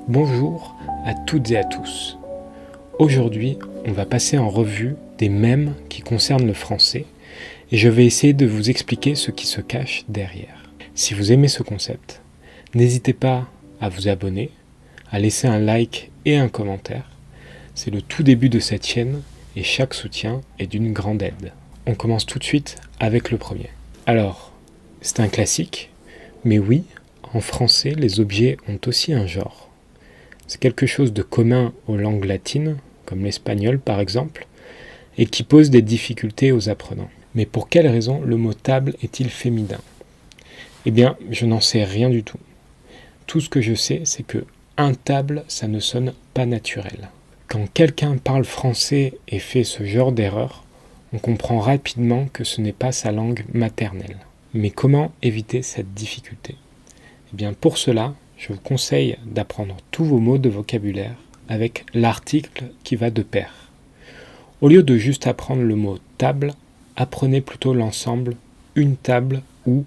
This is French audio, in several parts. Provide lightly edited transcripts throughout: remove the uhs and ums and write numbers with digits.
Bonjour à toutes et à tous. Aujourd'hui, on va passer en revue des mèmes qui concernent le français et je vais essayer de vous expliquer ce qui se cache derrière. Si vous aimez ce concept, n'hésitez pas à vous abonner, à laisser un like et un commentaire. C'est le tout début de cette chaîne et chaque soutien est d'une grande aide. On commence tout de suite avec le premier. Alors, c'est un classique, mais oui, en français, les objets ont aussi un genre. C'est quelque chose de commun aux langues latines, comme l'espagnol par exemple, et qui pose des difficultés aux apprenants. Mais pour quelle raison le mot table est-il féminin ? Eh bien, je n'en sais rien du tout. Tout ce que je sais, c'est que un table, ça ne sonne pas naturel. Quand quelqu'un parle français et fait ce genre d'erreur, on comprend rapidement que ce n'est pas sa langue maternelle. Mais comment éviter cette difficulté ? Eh bien, pour cela, je vous conseille d'apprendre tous vos mots de vocabulaire avec l'article qui va de pair. Au lieu de juste apprendre le mot table, apprenez plutôt l'ensemble une table ou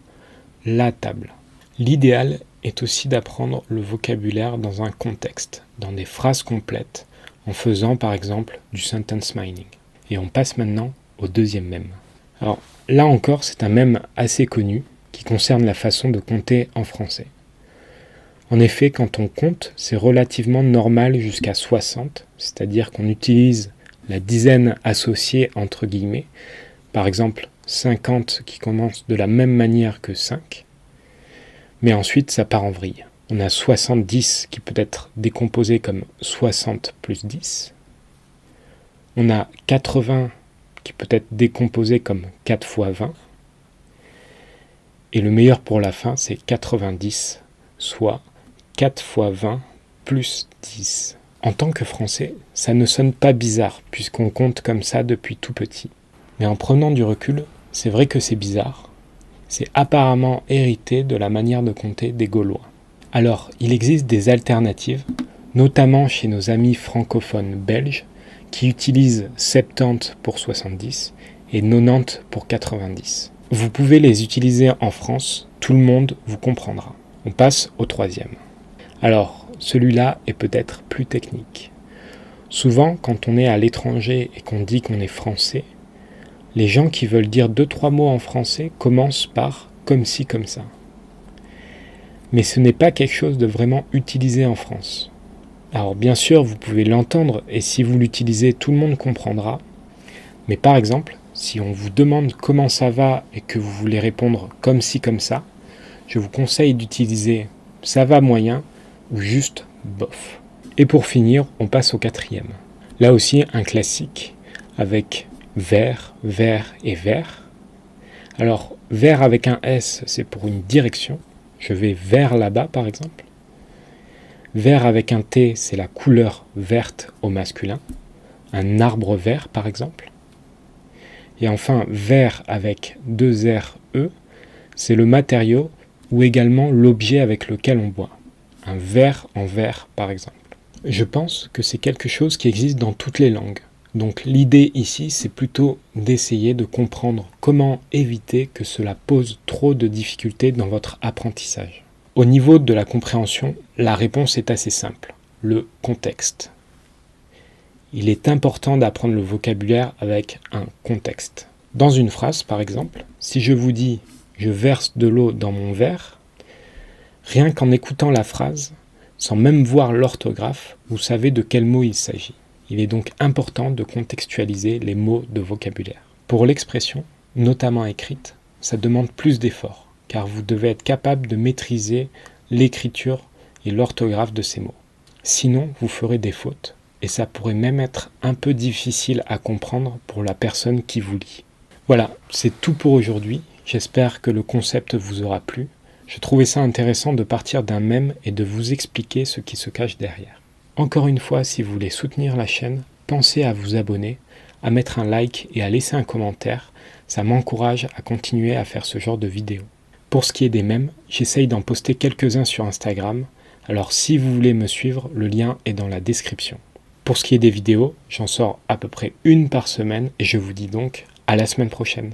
la table. L'idéal est aussi d'apprendre le vocabulaire dans un contexte, dans des phrases complètes, en faisant par exemple du sentence mining. Et on passe maintenant au deuxième mème. Alors là encore, c'est un mème assez connu qui concerne la façon de compter en français. En effet, quand on compte, c'est relativement normal jusqu'à 60, c'est-à-dire qu'on utilise la dizaine associée entre guillemets, par exemple 50 qui commence de la même manière que 5, mais ensuite ça part en vrille. On a 70 qui peut être décomposé comme 60 plus 10, on a 80 qui peut être décomposé comme 4 fois 20, et le meilleur pour la fin c'est 90, soit 4 fois 20 plus 10. En tant que français, ça ne sonne pas bizarre puisqu'on compte comme ça depuis tout petit. Mais en prenant du recul, c'est vrai que c'est bizarre. C'est apparemment hérité de la manière de compter des Gaulois. Alors, il existe des alternatives, notamment chez nos amis francophones belges, qui utilisent 70 pour 70 et 90 pour 90. Vous pouvez les utiliser en France, tout le monde vous comprendra. On passe au troisième. Alors, celui-là est peut-être plus technique. Souvent, quand on est à l'étranger et qu'on dit qu'on est français, les gens qui veulent dire 2-3 mots en français commencent par « comme ci, comme ça ». Mais ce n'est pas quelque chose de vraiment utilisé en France. Alors bien sûr, vous pouvez l'entendre et si vous l'utilisez, tout le monde comprendra. Mais par exemple, si on vous demande comment ça va et que vous voulez répondre « comme ci, comme ça », je vous conseille d'utiliser « ça va moyen » ou juste bof. Et pour finir, on passe au quatrième. Là aussi, un classique avec vers, vers et vers. Alors, vers avec un S, c'est pour une direction. Je vais vers là-bas, par exemple. Vers avec un T, c'est la couleur verte au masculin. Un arbre vert, par exemple. Et enfin, vers avec deux R, E, c'est le matériau ou également l'objet avec lequel on boit. Un verre en verre, par exemple. Je pense que c'est quelque chose qui existe dans toutes les langues. Donc l'idée ici, c'est plutôt d'essayer de comprendre comment éviter que cela pose trop de difficultés dans votre apprentissage. Au niveau de la compréhension, la réponse est assez simple. Le contexte. Il est important d'apprendre le vocabulaire avec un contexte. Dans une phrase, par exemple, si je vous dis « je verse de l'eau dans mon verre », rien qu'en écoutant la phrase, sans même voir l'orthographe, vous savez de quel mot il s'agit. Il est donc important de contextualiser les mots de vocabulaire. Pour l'expression, notamment écrite, ça demande plus d'efforts, car vous devez être capable de maîtriser l'écriture et l'orthographe de ces mots. Sinon, vous ferez des fautes, et ça pourrait même être un peu difficile à comprendre pour la personne qui vous lit. Voilà, c'est tout pour aujourd'hui. J'espère que le concept vous aura plu. Je trouvais ça intéressant de partir d'un mème et de vous expliquer ce qui se cache derrière. Encore une fois, si vous voulez soutenir la chaîne, pensez à vous abonner, à mettre un like et à laisser un commentaire. Ça m'encourage à continuer à faire ce genre de vidéos. Pour ce qui est des mèmes, j'essaye d'en poster quelques-uns sur Instagram. Alors si vous voulez me suivre, le lien est dans la description. Pour ce qui est des vidéos, j'en sors à peu près une par semaine et je vous dis donc à la semaine prochaine.